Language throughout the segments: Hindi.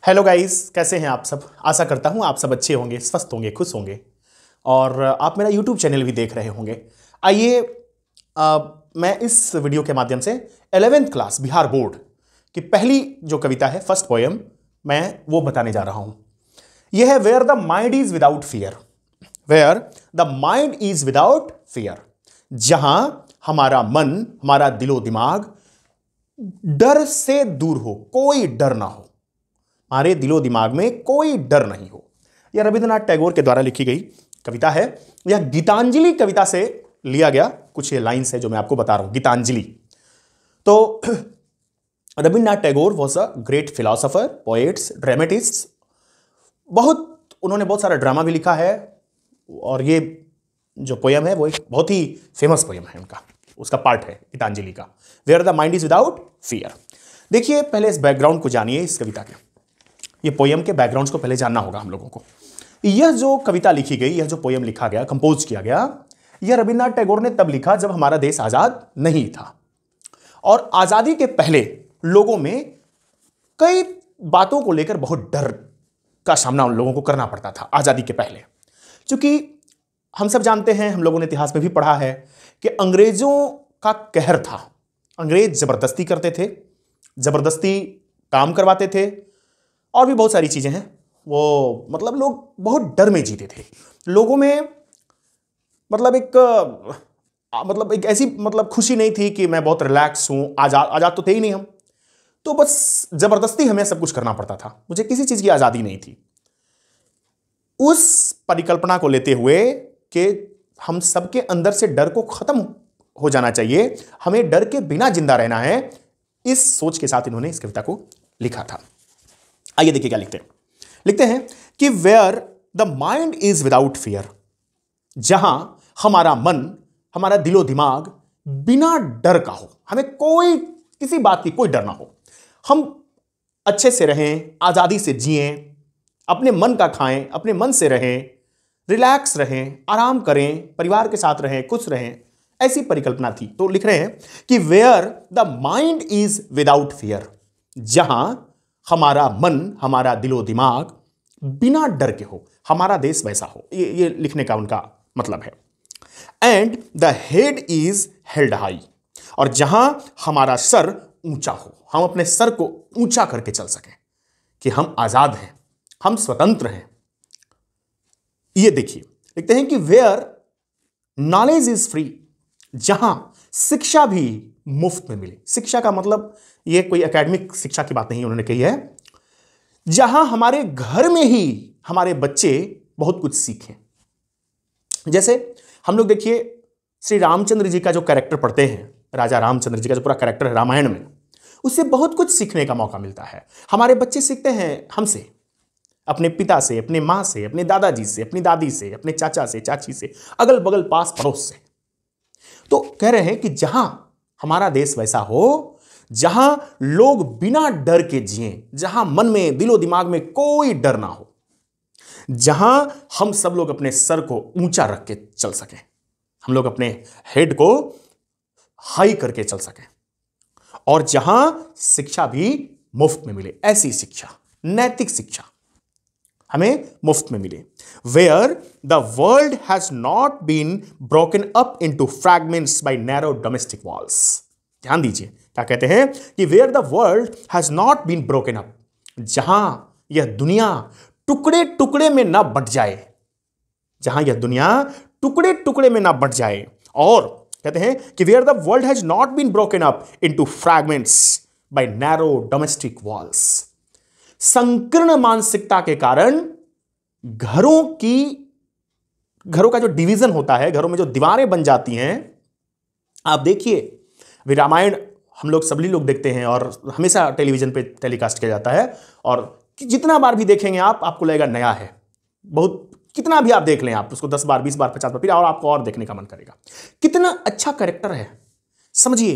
हेलो गाइस, कैसे हैं आप सब। आशा करता हूं आप सब अच्छे होंगे, स्वस्थ होंगे, खुश होंगे और आप मेरा यूट्यूब चैनल भी देख रहे होंगे। आइए मैं इस वीडियो के माध्यम से 11th क्लास बिहार बोर्ड की पहली जो कविता है, फर्स्ट पोएम, मैं वो बताने जा रहा हूं। यह है where the mind is without fear. Where the mind is without fear, जहां हमारा मन, हमारा दिलो दिमाग डर से दूर हो, कोई डर ना हो, हमारे दिलो दिमाग में कोई डर नहीं हो। यह रविंद्रनाथ टैगोर के द्वारा लिखी गई कविता है। यह गीतांजलि कविता से लिया गया कुछ ये लाइन्स है जो मैं आपको बता रहा हूं। गीतांजलि तो Rabindranath Tagore was a great philosopher, poets, dramatist. उन्होंने बहुत सारा ड्रामा भी लिखा है और ये जो पोयम है वो एक बहुत ही फेमस पोयम है उनका, उसका पार्ट है गीतांजलि का, where the mind is without fear. देखिए, पहले इस बैकग्राउंड को जानिए, इस कविता के, ये पोयम के बैकग्राउंड्स को पहले जानना होगा हम लोगों को। यह जो कविता लिखी गई, यह जो पोयम लिखा गया, कंपोज किया गया, यह रविंद्रनाथ टैगोर ने तब लिखा जब हमारा देश आजाद नहीं था। और आजादी के पहले लोगों में कई बातों को लेकर बहुत डर का सामना उन लोगों को करना पड़ता था आजादी के पहले। क्योंकि हम सब जानते हैं, हम लोगों ने इतिहास में भी पढ़ा है कि अंग्रेजों का कहर था। अंग्रेज जबरदस्ती करते थे, जबरदस्ती काम करवाते थे और भी बहुत सारी चीजें हैं। वो मतलब लोग बहुत डर में जीते थे। लोगों में मतलब एक ऐसी खुशी नहीं थी कि मैं बहुत रिलैक्स हूं। आजाद तो थे ही नहीं हम, तो बस जबरदस्ती हमें सब कुछ करना पड़ता था। मुझे किसी चीज की आजादी नहीं थी। उस परिकल्पना को लेते हुए कि हम सबके अंदर से डर को खत्म हो जाना चाहिए, हमें डर के बिना जिंदा रहना है, इस सोच के साथ इन्होंने इस कविता को लिखा था। आइए देखिए क्या लिखते हैं कि where the mind is without fear, जहां हमारा मन, हमारा दिलो दिमाग बिना डर का हो, हमें कोई किसी बात की कोई डर ना हो, हम अच्छे से रहें, आजादी से जिएं, अपने मन का खाएं, अपने मन से रहें, रिलैक्स रहें, आराम करें, परिवार के साथ रहें, खुश रहें, ऐसी परिकल्पना थी। तो लिख रहे हैं कि where the mind is without fear, जहां हमारा मन, हमारा दिलो दिमाग बिना डर के हो, हमारा देश वैसा हो। ये लिखने का उनका मतलब है। And the head is held high, और जहां हमारा सर ऊंचा हो, हम अपने सर को ऊंचा करके चल सकें कि हम आजाद हैं, हम स्वतंत्र हैं। ये देखिए, लिखते हैं कि वेयर नॉलेज इज फ्री, जहां शिक्षा भी मुफ्त में मिले। शिक्षा का मतलब ये कोई एकेडमिक शिक्षा की बात नहीं उन्होंने कही है। जहां हमारे घर में ही हमारे बच्चे बहुत कुछ सीखें। जैसे हम लोग देखिए, श्री रामचंद्र जी का जो कैरेक्टर पढ़ते हैं, राजा रामचंद्र जी का जो पूरा कैरेक्टर है रामायण में, उससे बहुत कुछ सीखने का मौका मिलता है। हमारे बच्चे सीखते हैं हमसे, अपने पिता से, अपने माँ से, अपने दादाजी से, अपनी दादी से, अपने चाचा से, चाची से, अगल बगल पास पड़ोस से। तो कह रहे हैं कि जहां हमारा देश वैसा हो, जहां लोग बिना डर के जिएं, जहां मन में, दिलो दिमाग में कोई डर ना हो, जहां हम सब लोग अपने सर को ऊंचा रख के चल सकें, हम लोग अपने हेड को हाई करके चल सकें, और जहां शिक्षा भी मुफ्त में मिले। ऐसी शिक्षा, नैतिक शिक्षा हमें मुफ्त में मिले। Where the world has not been broken up into fragments by narrow domestic walls. ध्यान दीजिए क्या कहते हैं कि where the world has not been broken up, जहां यह दुनिया टुकड़े टुकड़े में ना बंट जाए, जहां यह दुनिया टुकड़े टुकड़े में ना बंट जाए। और कहते हैं कि where the world has not been broken up into fragments by narrow domestic walls. संकीर्ण मानसिकता के कारण घरों का जो डिवीजन होता है, घरों में जो दीवारें बन जाती हैं। आप देखिए, रामायण हम लोग सभी लोग देखते हैं और हमेशा टेलीविजन पे टेलीकास्ट किया जाता है, और जितना बार भी देखेंगे आपको लगेगा नया है। बहुत, कितना भी आप देख लें, आप उसको 10 बार, 20 बार, 50 बार, फिर और आपको और देखने का मन करेगा। कितना अच्छा कैरेक्टर है, समझिए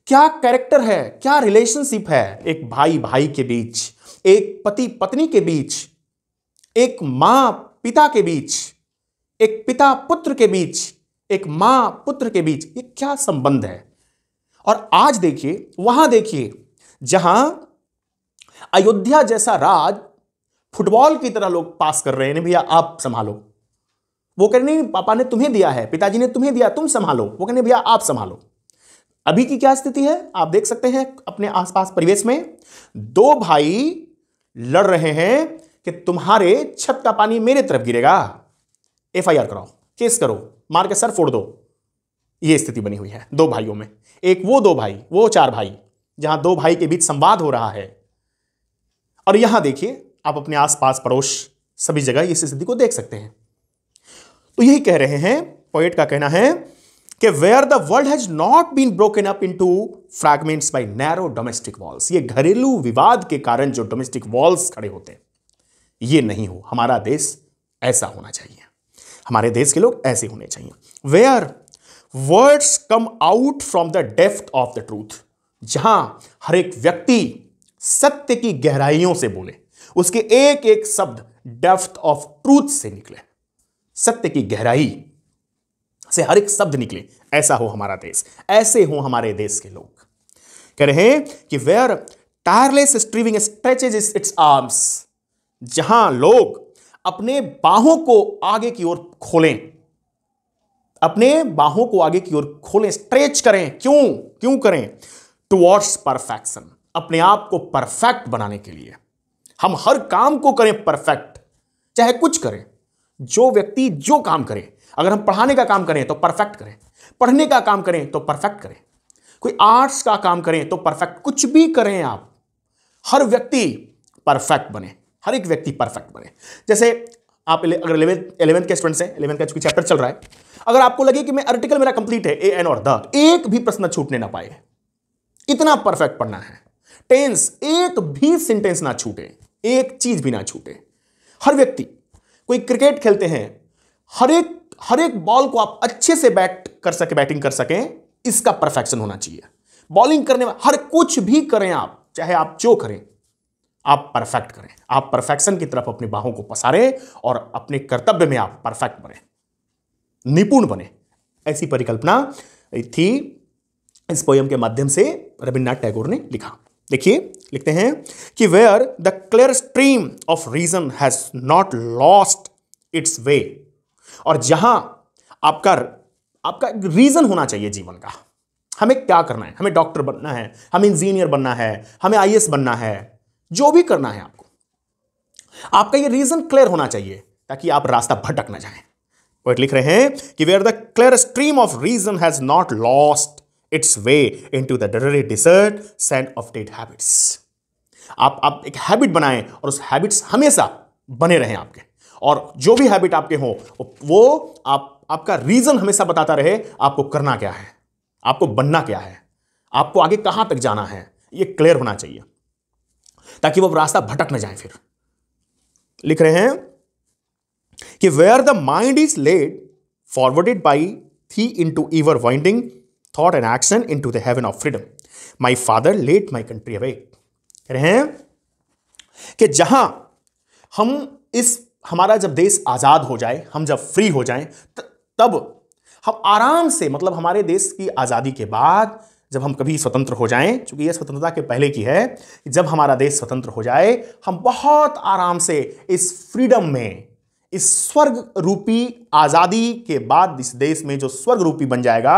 क्या कैरेक्टर है, क्या रिलेशनशिप है एक भाई भाई के बीच, एक पति पत्नी के बीच, एक मां पिता के बीच, एक पिता पुत्र के बीच, एक मां पुत्र के बीच। ये क्या संबंध है। और आज देखिए, वहां देखिए, जहां अयोध्या जैसा राज फुटबॉल की तरह लोग पास कर रहे हैं, भैया आप संभालो। वो कह रहे नहीं, पापा ने तुम्हें दिया है, पिताजी ने तुम्हें दिया, तुम संभालो। वो कहने भैया आप संभालो। अभी की क्या स्थिति है आप देख सकते हैं अपने आसपास परिवेश में। दो भाई लड़ रहे हैं कि तुम्हारे छत का पानी मेरे तरफ गिरेगा, एफआईआर कराओ, केस करो, मार के सर फोड़ दो। यह स्थिति बनी हुई है दो भाइयों में। एक वो दो भाई, वो चार भाई, जहां दो भाई के बीच संवाद हो रहा है। और यहां देखिए आप अपने आसपास पड़ोस सभी जगह इस स्थिति को देख सकते हैं। तो यही कह रहे हैं, पोएट का कहना है कि where the world has not been broken up into fragments by narrow domestic walls, ये घरेलू विवाद के कारण जो डोमेस्टिक वॉल्स खड़े होते हैं ये नहीं हो। हमारा देश ऐसा होना चाहिए, हमारे देश के लोग ऐसे होने चाहिए। Where words come out from the depth of the truth, जहां हर एक व्यक्ति सत्य की गहराइयों से बोले, उसके एक एक शब्द डेप्थ ऑफ ट्रूथ से निकले, सत्य की गहराई से हर एक शब्द निकले, ऐसा हो हमारा देश, ऐसे हो हमारे देश के लोग। कह रहे हैं कि where tireless striving stretches its arms, जहां लोग अपने बाहों को आगे की ओर खोलें, अपने बाहों को आगे की ओर खोलें, स्ट्रेच करें। क्यों करें? टुवर्ड्स परफेक्शन, अपने आप को परफेक्ट बनाने के लिए। हम हर काम को करें परफेक्ट, चाहे कुछ करें। जो व्यक्ति जो काम करे, अगर हम पढ़ाने का काम करें तो परफेक्ट करें, पढ़ने का काम करें तो परफेक्ट करें, कोई आर्ट्स का काम करें तो परफेक्ट, कुछ भी करें आप, हर व्यक्ति परफेक्ट बने, हर एक व्यक्ति परफेक्ट बने। जैसे आप अगर 11th के स्टूडेंट्स हैं, 11th का चूंकि चैप्टर चल रहा है, अगर आपको लगे कि मैं आर्टिकल मेरा कंप्लीट है, ए एन और द, एक भी प्रश्न छूटने ना पाए, इतना परफेक्ट पढ़ना है। टेंस, एक भी सेंटेंस ना छूटे, एक चीज भी ना छूटे। हर व्यक्ति, कोई क्रिकेट खेलते हैं, हर एक बॉल को आप अच्छे से बैटिंग कर सकें, इसका परफेक्शन होना चाहिए। बॉलिंग करने में हर कुछ भी करें आप, चाहे आप जो करें, आप परफेक्ट करें, आप परफेक्शन की तरफ अपनी बाहों को पसारें और अपने कर्तव्य में आप परफेक्ट बने, निपुण बने। ऐसी परिकल्पना थी इस पोयम के माध्यम से रविन्द्रनाथ टैगोर ने लिखा। देखिए लिखते हैं कि where the clear stream of reason has not lost its way, और जहां आपका रीजन होना चाहिए जीवन का, हमें क्या करना है, हमें डॉक्टर बनना है, हमें इंजीनियर बनना है, हमें आईएएस बनना है, जो भी करना है आपको, आपका ये रीजन क्लियर होना चाहिए ताकि आप रास्ता भटक ना जाएं। पोएट लिख रहे हैं कि where the clear stream of reason has not lost its way into the dry desert sand of dead habits. आप एक हैबिट बनाएं और उस हैबिट्स हमेशा बने रहें आपके, और जो भी हैबिट आपके हो वो आपका रीजन हमेशा बताता रहे आपको करना क्या है, आपको बनना क्या है, आपको आगे कहां तक जाना है, ये क्लियर होना चाहिए ताकि वो रास्ता भटक न जाए। फिर लिख रहे हैं कि where the mind is led forwarded by thee into ever winding thought and action into the heaven of freedom, my father let my country away. कह रहे हैं कि जहां हमारा जब देश आजाद हो जाए, हम जब फ्री हो जाएं, तब हम आराम से, मतलब हमारे देश की आजादी के बाद जब हम कभी स्वतंत्र हो जाएं, क्योंकि यह स्वतंत्रता के पहले की है, जब हमारा देश स्वतंत्र हो जाए, हम बहुत आराम से इस फ्रीडम में, इस स्वर्ग रूपी आजादी के बाद इस देश में जो स्वर्ग रूपी बन जाएगा,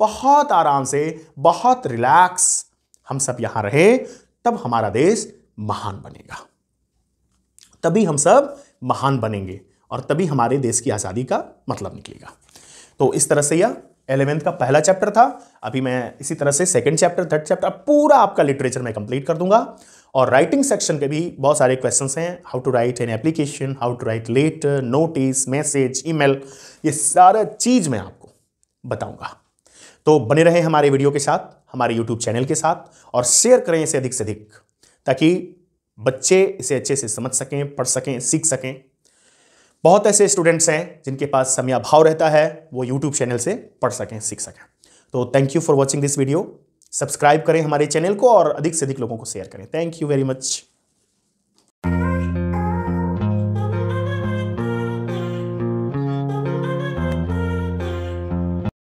बहुत आराम से, बहुत रिलैक्स हम सब यहां रहे, तब हमारा देश महान बनेगा, तभी हम सब महान बनेंगे और तभी हमारे देश की आजादी का मतलब निकलेगा। तो इस तरह से यह 11th का पहला चैप्टर था। अभी मैं इसी तरह से सेकंड चैप्टर, थर्ड चैप्टर, पूरा आपका लिटरेचर में कंप्लीट कर दूंगा। और राइटिंग सेक्शन के भी बहुत सारे क्वेश्चंस हैं, how to write an application, how to write letter, notice, message, email, ये सारा चीज मैं आपको बताऊंगा। तो बने रहे हमारे वीडियो के साथ, हमारे यूट्यूब चैनल के साथ, और शेयर करें इसे अधिक से अधिक, ताकि बच्चे इसे अच्छे से समझ सकें, पढ़ सकें, सीख सकें। बहुत ऐसे स्टूडेंट्स हैं जिनके पास समयाभाव रहता है, वो यूट्यूब चैनल से पढ़ सकें, सीख सकें। तो thank you for watching this video. Subscribe करें हमारे चैनल को और अधिक से अधिक लोगों को शेयर करें। Thank you very much.